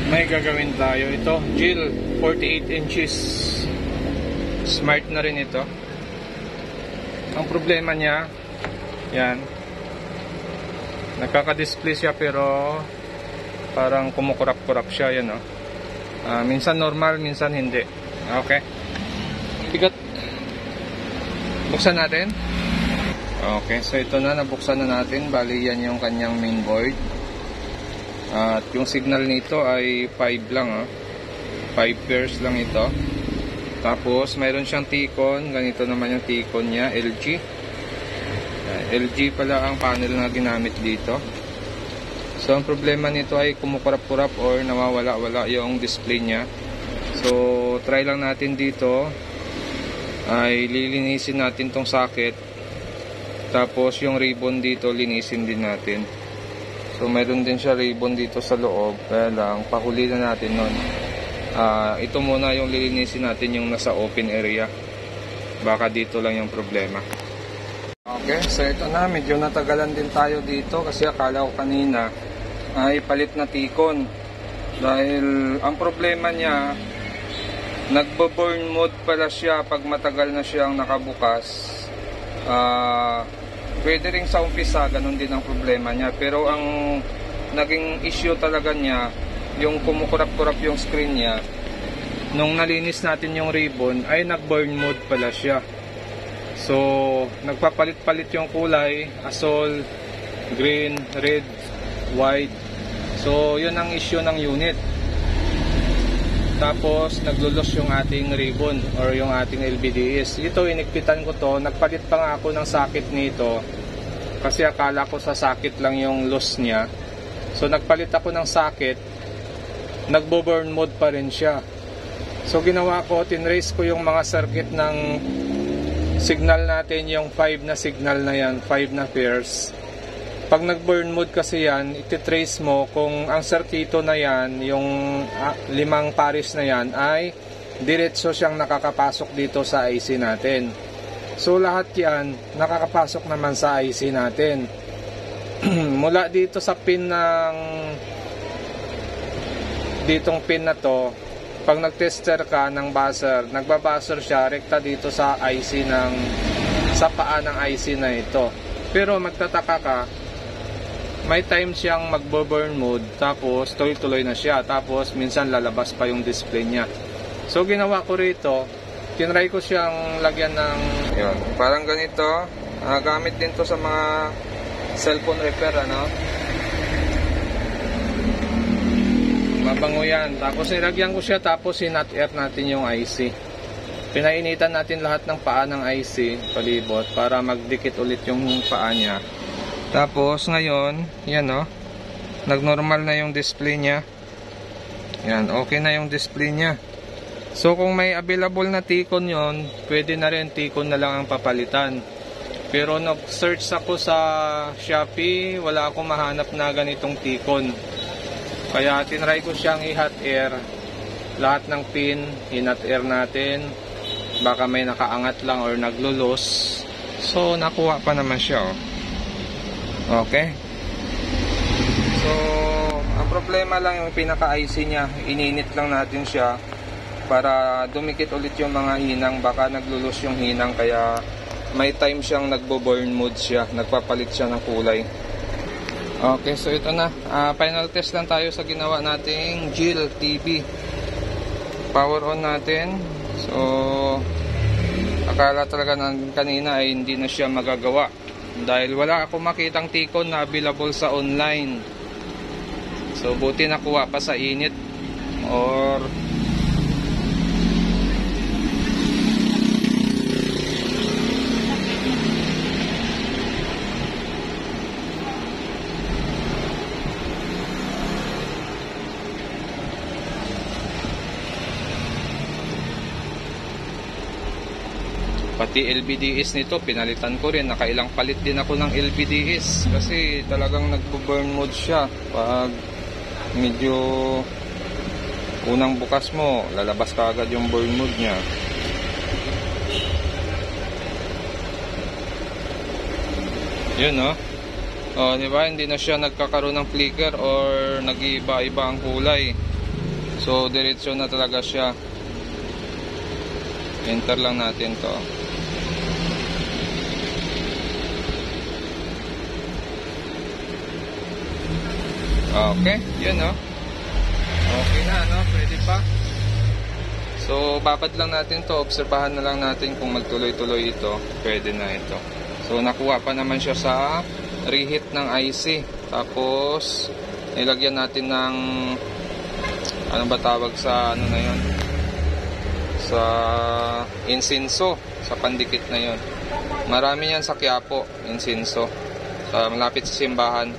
May gagawin tayo. Ito, Jill, 48 inches. Smart na rin ito. Ang problema niya, yan, nagkaka-display siya pero parang kumukurap-kurap siya, yan o. Minsan normal, minsan hindi. Okay. Bigat. Buksan natin. Okay, so ito na, nabuksan na natin. Bali yan yung kanyang mainboard. At yung signal nito ay 5 lang, 5 pairs lang ito. Tapos mayroon siyang T-con. Ganito naman yung T-con niya, LG. LG pala ang panel na ginamit dito. So ang problema nito ay kumukurap-kurap or nawawala-wala yung display niya. So try lang natin dito ay lilinisin natin tong socket. Tapos yung ribbon dito linisin din natin. So mayroon din siya ribbon dito sa loob. Kaya lang pahuli na natin nun. Ito muna yung lilinisin natin, yung nasa open area. Baka dito lang yung problema. Okay, so ito na, medyo natagalan din tayo dito kasi akala ko kanina ay palit na T-con. Dahil ang problema niya, nagbo-burn mode pala siya pag matagal na siyang nakabukas. Pwede rin sa umpisa, ganun din ang problema niya. Pero ang naging issue talaga niya, yung kumukurap-kurap yung screen niya, nung nalinis natin yung ribbon ay nag-burn mode pala siya. So nagpapalit-palit yung kulay, asol, green, red, white. So yun ang issue ng unit. Tapos naglulos yung ating ribbon or yung ating LVDS. Ito inigpitan ko to, nagpalit pa nga ako ng socket nito kasi akala ko sa socket lang yung loss niya. So nagpalit ako ng socket, nagbo-burn mode pa rin siya. So ginawa ko, tinrace ko yung mga circuit ng signal natin, yung 5 na signal na yan, 5 na pairs. Pag nag-burn mode kasi yan, ititrace mo kung ang circuito na yan, yung 5 pares na yan, ay diretso siyang nakakapasok dito sa IC natin. So lahat yan, nakakapasok naman sa IC natin. Mula dito sa pin ng ditong pin na to, pag nag-tester ka ng buzzer, nagbabuzzer siya rekta dito sa IC ng, sa paa ng IC na ito. Pero magtataka ka, may time siyang magbo-burn mode, tapos tuloy-tuloy na siya, tapos minsan lalabas pa yung display niya. So ginawa ko rito, tinry ko siyang lagyan ng yun, parang ganito. Gamit din to sa mga cellphone repair, ano. Mabango yan. Tapos nilagyan ko siya, tapos sinat air natin yung IC. Pinainitan natin lahat ng paa ng IC palibot para magdikit ulit yung paa niya. Tapos ngayon, yan o, nagnormal na yung display niya. Yan, okay na yung display niya. So kung may available na T-con yon, pwede na rin T-con na lang ang papalitan. Pero nag-search ako sa Shopee, wala akong mahanap na ganitong T-con. Kaya tinry ko siyang i-hot air. Lahat ng pin, hinot air natin. Baka may nakaangat lang or naglulos. So nakuha pa naman siya, oh. Okay. So ang problema lang yung pinaka-IC niya, ininit lang natin siya para dumikit ulit yung mga hinang. Baka naglulos yung hinang, kaya may time siyang nagbo-burn mode siya, nagpapalit siya ng kulay. Okay, so ito na, final test lang tayo sa ginawa nating Jill TV. Power on natin. So akala talaga ng kanina ay hindi na siya magagawa dahil wala akong makitang T-con na available sa online. So buti nakuha pa sa init or pati LVDS nito pinalitan ko rin. Nakailang palit din ako ng LVDS kasi talagang nagbo-burn mode siya. Pag medyo unang bukas mo, lalabas ka agad yung burn mode niya. Yun, no? Oh, di ba? Hindi na siya nagkakaroon ng flicker or nag-iiba-iba ang kulay. So diretso na talaga siya. Enter lang natin to. Okay, yun no. Okay na, no? Pwede pa. So babad lang natin to. Obserbahan na lang natin kung magtuloy-tuloy ito. Pwede na ito. So nakuha pa naman siya sa reheat ng IC. Tapos nilagyan natin ng ano ba tawag sa ano na yon, sa insinso, sa pandikit na yon. Marami yan sa Quiapo, insinso, sa malapit sa simbahan.